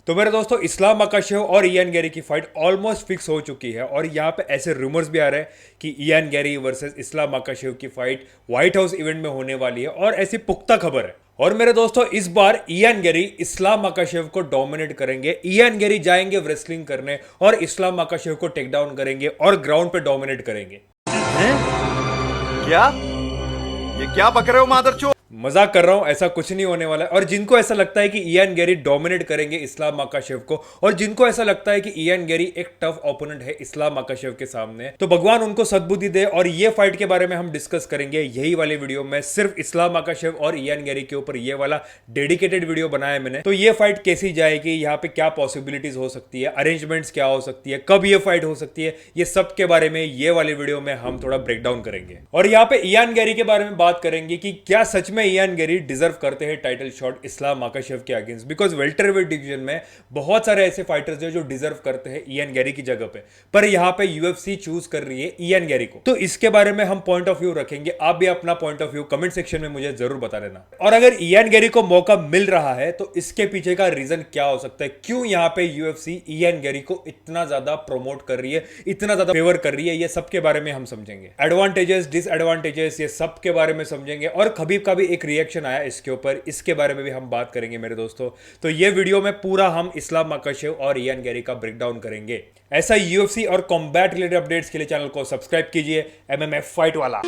तो मेरे दोस्तों इस्लाम मकाशेव और इयान गैरी की फाइट ऑलमोस्ट फिक्स हो चुकी है और यहाँ पे ऐसे रूमर्स भी आ रहे हैं कि इयान गैरी वर्सेस इस्लाम मकाशेव की फाइट व्हाइट हाउस इवेंट में होने वाली है और ऐसी पुख्ता खबर है। और मेरे दोस्तों इस बार इयान गैरी इस्लाम मकाशेव को डोमिनेट करेंगे। इयान गैरी जाएंगे रेसलिंग करने और इस्लाम मकाशेव को टेक डाउन करेंगे और ग्राउंड पे डोमिनेट करेंगे। क्या ये क्या बक रहे हो मादरचोद? मजाक कर रहा हूं, ऐसा कुछ नहीं होने वाला है। और जिनको ऐसा लगता है कि इयान गैरी डोमिनेट करेंगे इस्लाम मकाशेव को, और जिनको ऐसा लगता है कि इयान गैरी एक टफ ओपोनेंट है इस्लाम मकाशेव के सामने, तो भगवान उनको सद्बुद्धि दे। और ये फाइट के बारे में हम डिस्कस करेंगे यही वाली वीडियो में। सिर्फ इस्लाम मकाशेव और इयान गैरी के ऊपर ये वाला डेडिकेटेड वीडियो बनाया मैंने। तो ये फाइट कैसी जाएगी, यहाँ पे क्या पॉसिबिलिटीज हो सकती है, अरेंजमेंट्स क्या हो सकती है, कब ये फाइट हो सकती है, ये सब के बारे में ये वाली वीडियो में हम थोड़ा ब्रेक डाउन करेंगे। और यहाँ पे इयान गैरी के बारे में बात करेंगे कि क्या सच में इयान गैरी डिजर्व करते हैं टाइटल शॉट इस्लाम मकाशेव के अगेंस्ट। बिकॉज वेल्टरवेट डिवीजन में बहुत सारे ऐसे फाइटर्स हैं जो डिजर्व करते हैं इयान गैरी की जगह पे, पर यहां पे यूएफसी चूज कर रही है इयान गैरी को। तो इसके बारे में हम पॉइंट ऑफ व्यू रखेंगे। आप भी अपना point of view comment section में मुझे जरूर बता देना। और अगर इयान गैरी को मौका मिल रहा है तो इसके पीछे का रीजन क्या हो सकता है, क्यों यहां पे यूएफसी इयान गैरी को इतना ज्यादा प्रोमोट कर रही है, इतना ज्यादा फेवर कर रही है, ये सब के बारे में हम समझेंगे। एडवांटेजेस डिसएडवांटेजेस ये सब के बारे में समझेंगे। और खबीब का भी एक रिएक्शन आया इसके ऊपर, इसके बारे में भी हम बात करेंगे मेरे दोस्तों। तो ये वीडियो में पूरा हम इस्लाम मकाशेव और इयान गैरी का ब्रेकडाउन करेंगे। ऐसा यूएफसी और कॉम्बैट रिलेटेड अपडेट्स के लिए चैनल को सब्सक्राइब कीजिए, एमएमएफ फाइट वाला।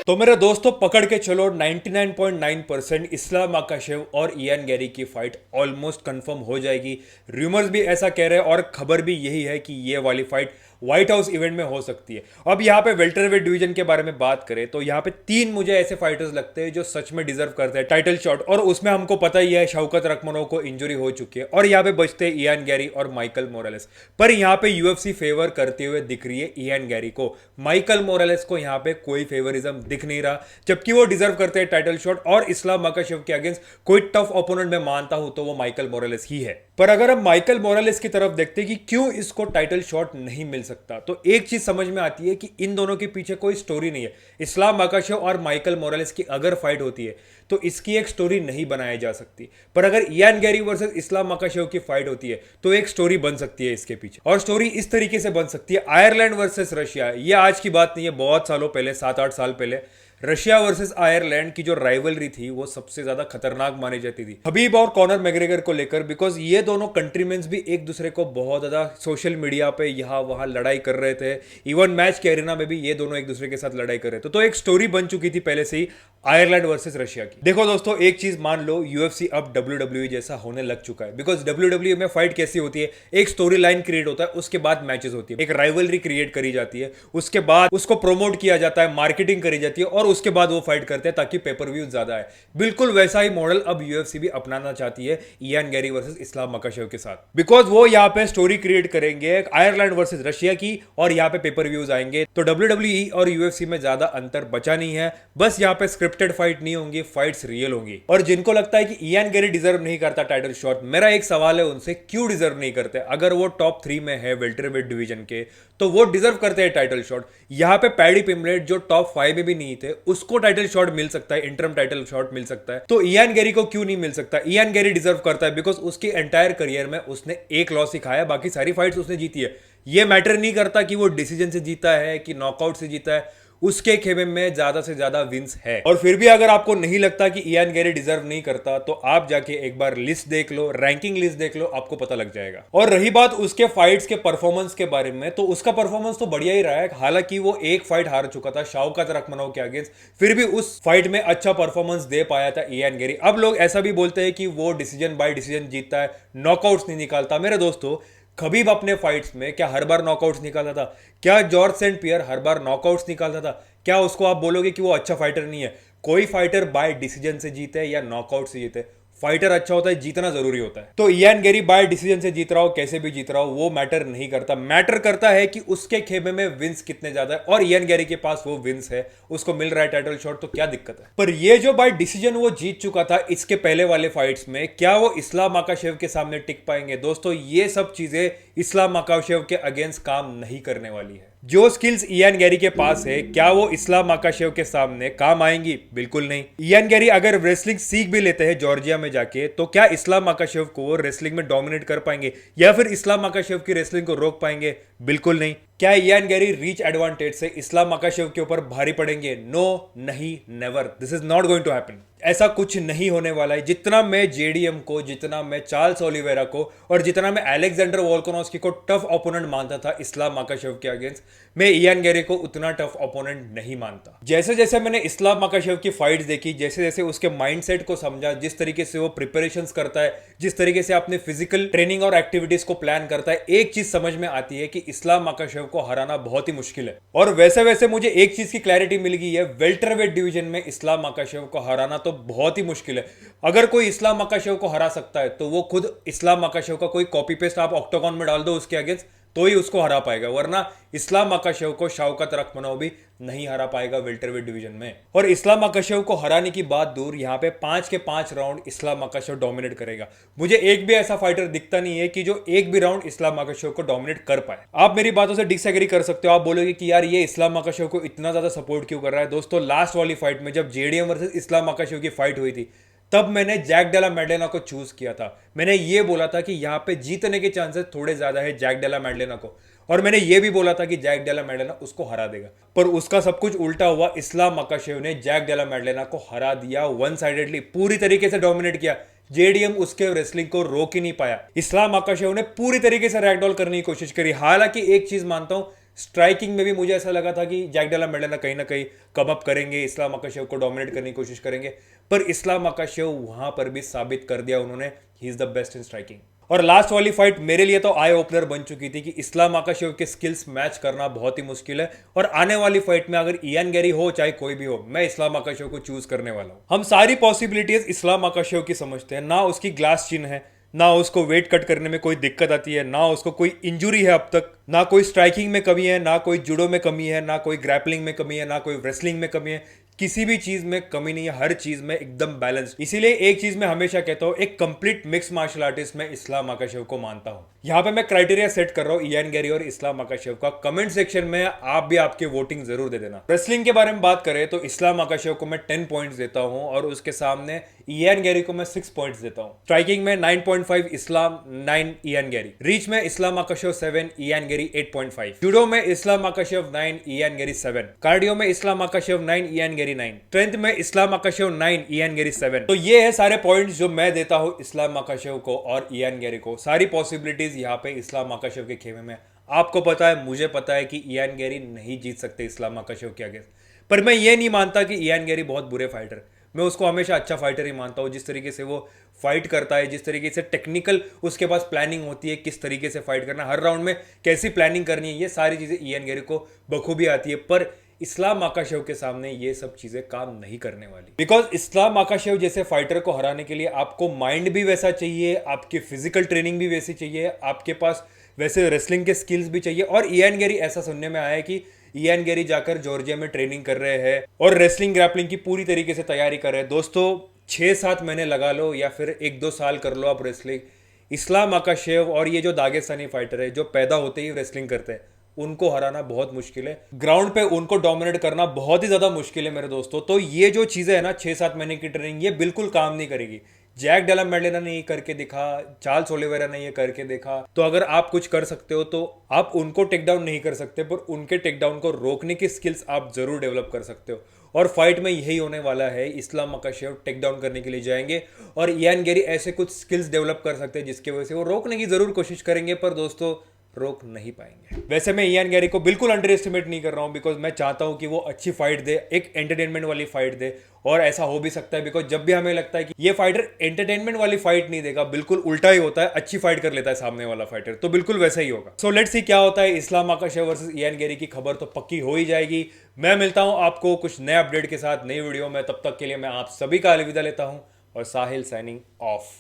तो मेरे दोस्तों पकड़ के चलो 99.9% इस्लाम मकाशेव और इयान गैरी की फाइट ऑलमोस्ट कंफर्म हो जाएगी। रूमर्स भी ऐसा कह रहे हैं और खबर भी यही है कि ये वाली फाइट व्हाइट हाउस इवेंट में हो सकती है। अब यहाँ पे वेल्टरवेट डिवीजन के बारे में बात करें तो यहाँ पे 3 मुझे ऐसे फाइटर्स लगते हैं जो सच में डिजर्व करते हैं टाइटल शॉट। और उसमें हमको पता ही है शौकत रखमनोव को इंजरी हो चुकी है और यहाँ पे बचते हैं इयान गैरी और माइकल मोरालेस। पर यहाँ पे यूएफसी फेवर करते हुए दिख रही है इयान गैरी को। माइकल मोरालेस को यहाँ पे कोई फेवरिज्म दिख नहीं रहा, जबकि वो डिजर्व करते हैं टाइटल शॉट। और इस्लाम मकाशेव के अगेंस्ट कोई टफ ओपोनेंट में मानता हूं तो वो माइकल मोरालेस ही है। पर अगर हम माइकल मोरालेस की तरफ देखते हैं कि क्यों इसको टाइटल शॉट नहीं मिल सकता, तो एक चीज समझ में आती है कि इन दोनों के पीछे कोई स्टोरी नहीं है। इस्लाम मकाशेव और माइकल मोरालेस की अगर फाइट होती है तो इसकी एक स्टोरी नहीं बनाई जा सकती। पर अगर इयान गैरी वर्सेस इस्लाम मकाशेव की फाइट होती है तो एक स्टोरी बन सकती है इसके पीछे। और स्टोरी इस तरीके से बन सकती है, आयरलैंड वर्सेस रशिया। ये आज की बात नहीं है, बहुत सालों पहले, 7-8 साल पहले रशिया वर्सेस आयरलैंड की जो राइवलरी थी वो सबसे ज्यादा खतरनाक मानी जाती थी हबीब और कॉनर मैग्रेगर को लेकर। बिकॉज ये दोनों कंट्रीमेंस भी एक दूसरे को बहुत ज्यादा सोशल मीडिया पे यहाँ वहां लड़ाई कर रहे थे। इवन मैच के एरिना में भी ये दोनों एक दूसरे के साथ लड़ाई कर रहे थे। तो एक स्टोरी बन चुकी थी पहले से ही आयरलैंड वर्सेस रशिया की। देखो दोस्तों एक चीज मान लो, यूएफसी अब WWE जैसा होने लग चुका है। बिकॉज WWE में फाइट कैसी होती है, एक स्टोरी लाइन क्रिएट होता है, उसके बाद मैचेस होती है, एक राइवलरी क्रिएट करी जाती है, उसके बाद उसको प्रोमोट किया जाता है, मार्केटिंग करी जाती है और उसके बाद वो फाइट करते हैं ताकि पेपर व्यू ज्यादा है। बिल्कुल वैसा ही मॉडल अब यूएफसी भी अपनाना चाहती है इयान गैरी वर्सेस इस्लाम मकाशेव के साथ। बिकॉज वो यहाँ पे स्टोरी क्रिएट करेंगे आयरलैंड वर्सेस रशिया की और यहाँ पे पेपर व्यूज आएंगे। तो WWE और यूएफसी में ज्यादा अंतर बचा नहीं है। बस यहाँ पे स्क्रिप्टेड फाइट नहीं होंगी, फाइट्स रियल होंगी। और जिनको लगता है कि इयान गैरी डिजर्व नहीं करता टाइटल शॉट, मेरा एक सवाल है उनसे, क्यों डिजर्व नहीं करते? अगर वो टॉप 3 में है वेल्टरवेट डिवीजन के तो वो डिजर्व करते हैं टाइटल शॉट। यहाँ पे पैडी पिम्बलेट जो टॉप 5 में भी नहीं थे, उसको टाइटल शॉट मिल सकता है, इंटरम टाइटल शॉट मिल सकता है। तो इयान गैरी को क्यों नहीं मिल सकता? इयान गैरी डिजर्व करता है बिकॉज उसकी एंटायर करियर में उसने एक लॉस ही खाया, बाकी सारी फाइट्स उसने जीती है। ये मैटर नहीं करता कि वो डिसीजन से जीता है कि नॉकआउट से जीता है, उसके खेमे में ज्यादा से ज्यादा विंस है। और फिर भी अगर आपको नहीं लगता कि इयान गैरी डिजर्व नहीं करता तो आप जाके एक बार लिस्ट देख लो, रैंकिंग लिस्ट देख लो, आपको पता लग जाएगा। और रही बात उसके फाइट्स के परफॉर्मेंस के बारे में, तो उसका परफॉर्मेंस तो बढ़िया ही रहा है। हालांकि वो एक फाइट हार चुका था शौकत रखमनोव के अगेंस्ट, फिर भी उस फाइट में अच्छा परफॉर्मेंस दे पाया था इयान गैरी। अब लोग ऐसा भी बोलते हैं कि वो डिसीजन बाय डिसीजन जीतता है, नॉकआउट्स नहीं निकालता। मेरे दोस्तों खबीब अपने फाइट्स में क्या हर बार नॉकआउट्स निकालता था? क्या जॉर्ज सेंट पियर हर बार नॉकआउट्स निकालता था? क्या उसको आप बोलोगे कि वो अच्छा फाइटर नहीं है? कोई फाइटर बाय डिसीजन से जीते या नॉकआउट से जीते, फाइटर अच्छा होता है, जीतना जरूरी होता है। तो इयान गैरी बाय डिसीजन से जीत रहा हो, कैसे भी जीत रहा हो, वो मैटर नहीं करता। मैटर करता है कि उसके खेमे में विंस कितने ज्यादा है। और इयान गैरी के पास वो विंस है, उसको मिल रहा है टाइटल शॉट, तो क्या दिक्कत है? पर ये जो बाय डिसीजन वो जीत चुका था इसके पहले वाले फाइट्स में, क्या वो इस्लाम मकाशेव के सामने टिक पाएंगे? दोस्तों ये सब चीजें इस्लाम मकाशेव के अगेंस्ट काम नहीं करने वाली है। जो स्किल्स इयान गैरी के पास है, क्या वो इस्लाम माकाशेव के सामने काम आएंगी? बिल्कुल नहीं। इयान गैरी अगर रेसलिंग सीख भी लेते हैं जॉर्जिया में जाके, तो क्या इस्लाम माकाशेव को रेसलिंग में डोमिनेट कर पाएंगे या फिर इस्लाम माकाशेव की रेसलिंग को रोक पाएंगे? बिल्कुल नहीं। क्या इयान गैरी रीच एडवांटेज से इस्लाम माकाशेव के ऊपर भारी पड़ेंगे? नो, नहीं, never. This is not going to happen. ऐसा कुछ नहीं होने वाला है। जितना मैं जेडीएम को, जितना मैं चार्ल्स ओलिवेरा को और जितना मैं अलेक्जेंडर वोल्कानोव्स्की को टफ ओपोनेंट मानता था इस्लाम माकाशेव के अगेंस्ट, मैं इयान गैरी को उतना टफ ओपोनेंट नहीं मानता। जैसे जैसे मैंने इस्लाम माकाशेव की फाइट्स देखी, जैसे जैसे उसके माइंडसेट को समझा, जिस तरीके से वो प्रिपरेशंस करता है, जिस तरीके से अपने फिजिकल ट्रेनिंग और एक्टिविटीज को प्लान करता है, एक चीज समझ में आती है कि इस्लाम माकाशेव को हराना बहुत ही मुश्किल है। और वैसे वैसे मुझे एक चीज की क्लैरिटी मिल गई है, वेल्टरवेट डिवीजन में इस्लाम माकाशेव को हराना तो बहुत ही मुश्किल है। अगर कोई इस्लाम माकाशेव को हरा सकता है तो वो खुद इस्लाम माकाशेव का कोई कॉपी पेस्ट आप ऑक्टागन में डाल दो उसके अगेंस्ट, तो ही उसको हरा पाएगा, वरना इस्लाम माकाशेव को शौकत रखमनोव भी नहीं हरा पाएगा वेल्टरवेट डिवीजन में। और इस्लाम माकाशेव को हराने की बात दूर, यहां पे 5 के 5 राउंड इस्लाम माकाशेव डोमिनेट करेगा। मुझे एक भी ऐसा फाइटर दिखता नहीं है कि जो एक भी राउंड इस्लाम माकाशेव को डोमिनेट कर पाए। आप मेरी बातों से डिसएग्री कर सकते हो, आप बोलोगे कि यार ये इस्लाम माकाशेव को इतना ज्यादा सपोर्ट क्यों कर रहा है। दोस्तों, लास्ट वाली फाइट में जब जेडीएम वर्सेस इस्लाम माकाशेव की फाइट हुई थी, तब मैंने जैक डेला मैडलेना को चूज किया था। मैंने ये बोला था कि यहां पे जीतने के चांसेस थोड़े ज्यादा है जैक डेला मैडलेना को, और मैंने ये भी बोला था कि जैक डेला मैडलेना उसको हरा देगा। पर उसका सब कुछ उल्टा हुआ। इस्लाम माकाशेव ने जैक डेला मैडलेना को हरा दिया, वन साइडेडली, पूरी तरीके से डोमिनेट किया। जेडीएम उसके रेसलिंग को रोक ही नहीं पाया। इस्लाम माकाशेव ने पूरी तरीके से रैगडॉल करने की कोशिश करी। हालांकि एक चीज मानता हूं, स्ट्राइकिंग में भी मुझे ऐसा लगा था कि जैक डेला मैडलेना कहीं ना कहीं कम अप करेंगे, इस्लाम माकाशेव को डोमिनेट करने की कोशिश करेंगे, पर इस्लाम माकाशेव वहां पर भी साबित कर दिया उन्होंने, he is the best in striking. और लास्ट वाली फाइट मेरे लिए तो आई ओपनर बन चुकी थी कि इस्लाम माकाशेव के स्किल्स मैच करना बहुत ही मुश्किल है। और आने वाली फाइट में अगर इयान गैरी हो चाहे कोई भी हो, मैं इस्लाम माकाशेव को चूज करने वाला हूं। हम सारी पॉसिबिलिटीज इस्लाम माकाशेव की समझते हैं। ना उसकी ग्लास चिन है, ना उसको वेट कट करने में कोई दिक्कत आती है, ना उसको कोई इंजुरी है अब तक, ना कोई स्ट्राइकिंग में कमी है, ना कोई जुडो में कमी है, ना कोई ग्रैपलिंग में कमी है, ना कोई रेसलिंग में कमी है। किसी भी चीज में कमी नहीं है, हर चीज में एकदम बैलेंस। इसीलिए एक चीज मैं हमेशा कहता हूं, एक कंप्लीट मिक्स मार्शल आर्टिस्ट में इस्लाम माकाशेव को मानता हूं। यहां पे मैं क्राइटेरिया सेट कर रहा हूं इयान गैरी और इस्लाम माकाशेव का। कमेंट सेक्शन में आप भी आपकी वोटिंग जरूर दे देना। रेसलिंग के बारे में बात करें तो इस्लाम माकाशेव को मैं 10 पॉइंट्स देता हूं और उसके सामने इयान गैरी को मैं 6 पॉइंट्स देता हूं। स्ट्राइकिंग में 9.5 इस्लाम, 9 इयान गैरी। रीच में इस्लाम माकाशेव 7, इयान गैरी 8.5। जूडो में इस्लाम माकाशेव 9, इयान गैरी 7। कार्डियो में इस्लाम माकाशेव 9, इयान गैरी 9। स्ट्रेंथ में इस्लाम माकाशेव 9, इयान गैरी 7। तो ये है सारे पॉइंट्स जो मैं देता हूं इस्लाम माकाशेव को और इयान गैरी को। सारी पॉसिबिलिटीज यहाँ पे इस्लाम माकाशेव के खेमे में। आपको पता है, मुझे पता है कि इयान गैरी नहीं जीत सकते इस्लाम माकाशेव के आगे। पर मैं ये नहीं मानता कि इयान गैरी बहुत बुरे फाइटर। मैं उसको हमेशा अच्छा फाइटर ही मानता हूँ। जिस तरीके से वो फाइट करता है, जिस तरीके से टेक्निकल उसके पास प्लानिंग होती है, किस तरीके से फाइट करना, हर राउंड में कैसी प्लानिंग करनी है, ये सारी चीजें इयान गैरी को बखूबी आती है। पर इस्लाम माकाशेव के सामने ये सब चीजें काम नहीं करने वाली। बिकॉज इस्लाम माकाशेव जैसे फाइटर को हराने के लिए आपको माइंड भी वैसा चाहिए, आपकी फिजिकल ट्रेनिंग भी वैसी चाहिए, आपके पास वैसे रेसलिंग के स्किल्स भी चाहिए। और इयान गैरी, ऐसा सुनने में आया है कि इयान गैरी जाकर जॉर्जिया में ट्रेनिंग कर रहे हैं और रेसलिंग ग्रैपलिंग की पूरी तरीके से तैयारी कर रहे हैं। दोस्तों, 6-7 महीने लगा लो या फिर 1-2 साल कर लो आप रेसलिंग। इस्लाम माकाशेव और ये जो दागिस्तानी फाइटर है जो पैदा होते ही रेसलिंग करते हैं, उनको हराना बहुत मुश्किल है। ग्राउंड पे उनको डोमिनेट करना बहुत ही ज्यादा मुश्किल है मेरे दोस्तों। तो ये जो चीजें है ना, 6-7 महीने की ट्रेनिंग, ये बिल्कुल काम नहीं करेगी। जैक डेला मैडलेना ने ये करके दिखा, चार्ल्स ओलिवेरा ने ये करके देखा। तो अगर आप कुछ कर सकते हो तो आप उनको टेक डाउन नहीं कर सकते, पर उनके टेक डाउन को रोकने की स्किल्स आप जरूर डेवलप कर सकते हो। और फाइट में यही होने वाला है। इस्लाम माकाशेव टेक डाउन करने के लिए जाएंगे और इयान गैरी ऐसे कुछ स्किल्स डेवलप कर सकते हैं जिसकी वजह से वो रोकने की जरूर कोशिश करेंगे, पर दोस्तों रोक नहीं पाएंगे। वैसे मैं इयान गैरी को बिल्कुल अंडर एस्टिमेट नहीं कर रहा हूं, बिकॉज मैं चाहता हूं कि वो अच्छी फाइट दे, एक एंटरटेनमेंट वाली फाइट दे। और ऐसा हो भी सकता है, बिकॉज जब भी हमें लगता है कि ये फाइटर एंटरटेनमेंट वाली फाइट नहीं देगा, बिल्कुल उल्टा ही होता है, अच्छी फाइट कर लेता है सामने वाला फाइटर, तो बिल्कुल वैसा ही होगा। सो लेट्स सी क्या होता है। इस्लाम माकाशेव वर्सेस इयान गैरी की खबर तो पक्की हो ही जाएगी। मैं मिलता हूं आपको कुछ नए अपडेट के साथ नई वीडियो में। तब तक के लिए मैं आप सभी का अलविदा लेता हूं और साहिल साइनिंग ऑफ।